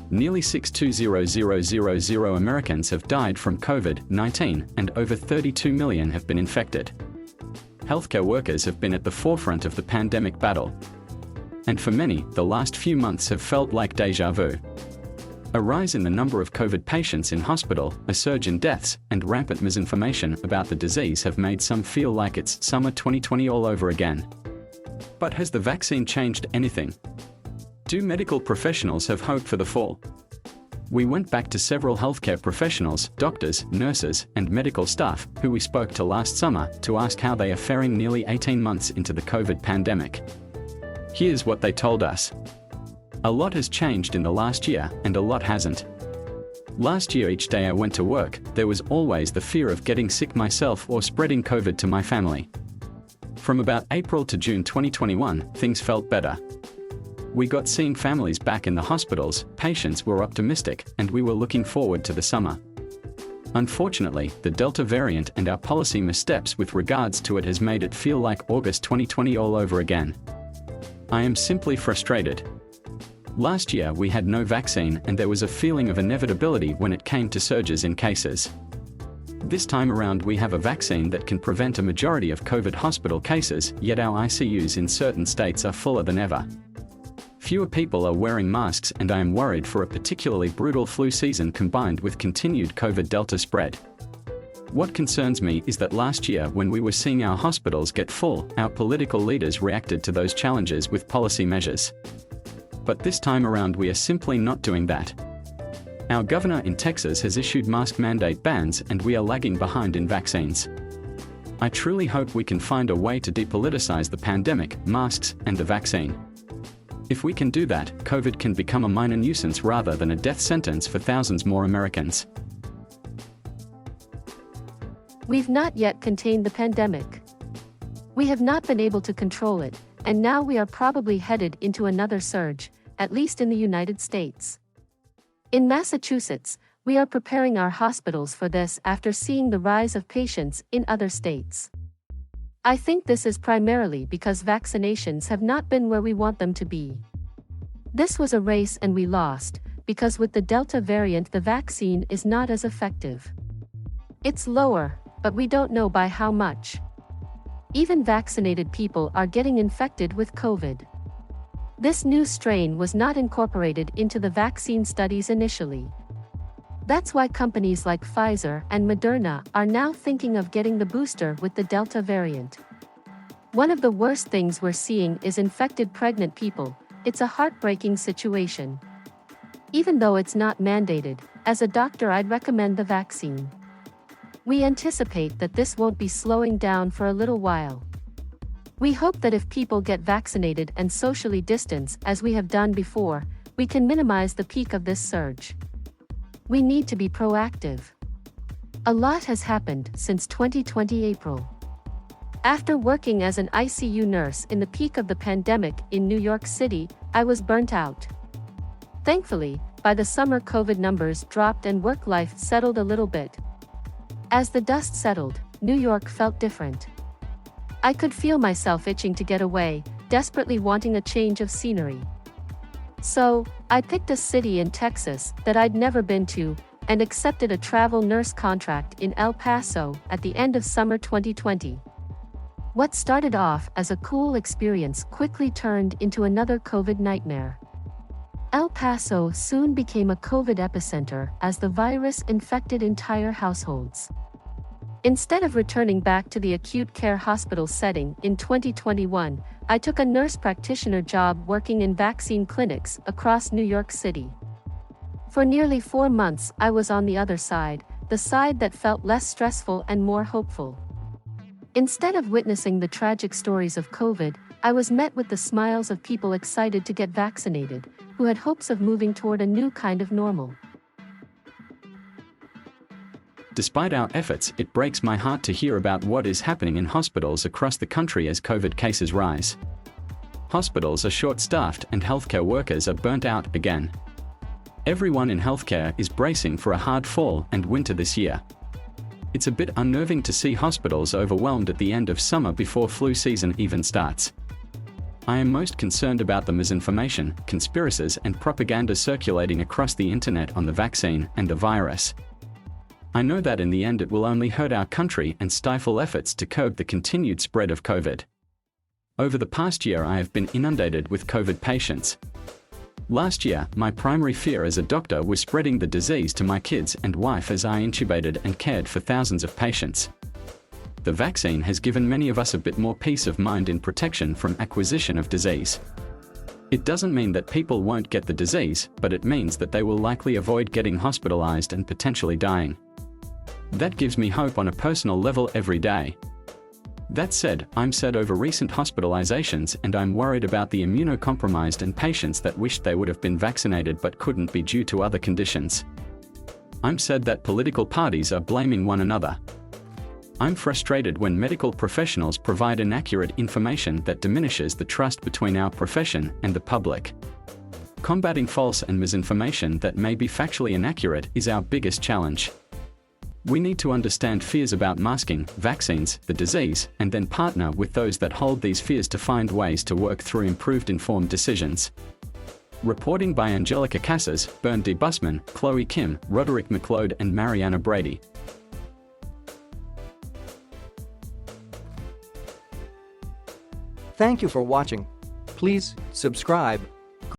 Nearly 620,000 Americans have died from COVID-19 and over 32 million have been infected. Healthcare workers have been at the forefront of the pandemic battle. And for many, the last few months have felt like déjà vu. A rise in the number of COVID patients in hospital, a surge in deaths, and rampant misinformation about the disease have made some feel like it's summer 2020 all over again. But has the vaccine changed anything? Do medical professionals have hope for the fall? We went back to several healthcare professionals, doctors, nurses, and medical staff who we spoke to last summer to ask how they are faring nearly 18 months into the COVID pandemic. Here's what they told us. A lot has changed in the last year, and a lot hasn't. Last year, each day I went to work, there was always the fear of getting sick myself or spreading COVID to my family. From about April to June 2021, things felt better. We got seeing families back in the hospitals, patients were optimistic, and we were looking forward to the summer. Unfortunately, the Delta variant and our policy missteps with regards to it has made it feel like August 2020 all over again. I am simply frustrated. Last year we had no vaccine and there was a feeling of inevitability when it came to surges in cases. This time around we have a vaccine that can prevent a majority of COVID hospital cases, yet our ICUs in certain states are fuller than ever. Fewer people are wearing masks and I am worried for a particularly brutal flu season combined with continued COVID Delta spread. What concerns me is that last year when we were seeing our hospitals get full, our political leaders reacted to those challenges with policy measures. But this time around we are simply not doing that. Our governor in Texas has issued mask mandate bans and we are lagging behind in vaccines. I truly hope we can find a way to depoliticize the pandemic, masks, and the vaccine. If we can do that, COVID can become a minor nuisance rather than a death sentence for thousands more Americans. We've not yet contained the pandemic. We have not been able to control it, and now we are probably headed into another surge, at least in the United States. In Massachusetts, we are preparing our hospitals for this after seeing the rise of patients in other states. I think this is primarily because vaccinations have not been where we want them to be. This was a race and we lost, because with the Delta variant the vaccine is not as effective. It's lower, but we don't know by how much. Even vaccinated people are getting infected with COVID. This new strain was not incorporated into the vaccine studies initially. That's why companies like Pfizer and Moderna are now thinking of getting the booster with the Delta variant. One of the worst things we're seeing is infected pregnant people. It's a heartbreaking situation. Even though it's not mandated, as a doctor I'd recommend the vaccine. We anticipate that this won't be slowing down for a little while. We hope that if people get vaccinated and socially distance as we have done before, we can minimize the peak of this surge. We need to be proactive. A lot has happened since 2020 April. After working as an ICU nurse in the peak of the pandemic in New York City, I was burnt out. Thankfully, by the summer COVID numbers dropped and work life settled a little bit. As the dust settled, New York felt different. I could feel myself itching to get away, desperately wanting a change of scenery. So, I picked a city in Texas that I'd never been to, and accepted a travel nurse contract in El Paso at the end of summer 2020. What started off as a cool experience quickly turned into another COVID nightmare. El Paso soon became a COVID epicenter as the virus infected entire households. Instead of returning back to the acute care hospital setting in 2021, I took a nurse practitioner job working in vaccine clinics across New York City. For nearly 4 months, I was on the other side, the side that felt less stressful and more hopeful. Instead of witnessing the tragic stories of COVID, I was met with the smiles of people excited to get vaccinated, who had hopes of moving toward a new kind of normal. Despite our efforts, it breaks my heart to hear about what is happening in hospitals across the country as COVID cases rise. Hospitals are short-staffed and healthcare workers are burnt out again. Everyone in healthcare is bracing for a hard fall and winter this year. It's a bit unnerving to see hospitals overwhelmed at the end of summer before flu season even starts. I am most concerned about the misinformation, conspiracies and propaganda circulating across the internet on the vaccine and the virus. I know that in the end it will only hurt our country and stifle efforts to curb the continued spread of COVID. Over the past year I have been inundated with COVID patients. Last year, my primary fear as a doctor was spreading the disease to my kids and wife as I intubated and cared for thousands of patients. The vaccine has given many of us a bit more peace of mind in protection from acquisition of disease. It doesn't mean that people won't get the disease, but it means that they will likely avoid getting hospitalized and potentially dying. That gives me hope on a personal level every day. That said, I'm sad over recent hospitalizations and I'm worried about the immunocompromised and patients that wished they would have been vaccinated but couldn't be due to other conditions. I'm sad that political parties are blaming one another. I'm frustrated when medical professionals provide inaccurate information that diminishes the trust between our profession and the public. Combating false and misinformation that may be factually inaccurate is our biggest challenge. We need to understand fears about masking, vaccines, the disease, and then partner with those that hold these fears to find ways to work through improved informed decisions. Reporting by Angelica Casas, Bern D. Busman, Chloe Kim, Roderick McLeod and Mariana Brady. Thank you for watching. Please subscribe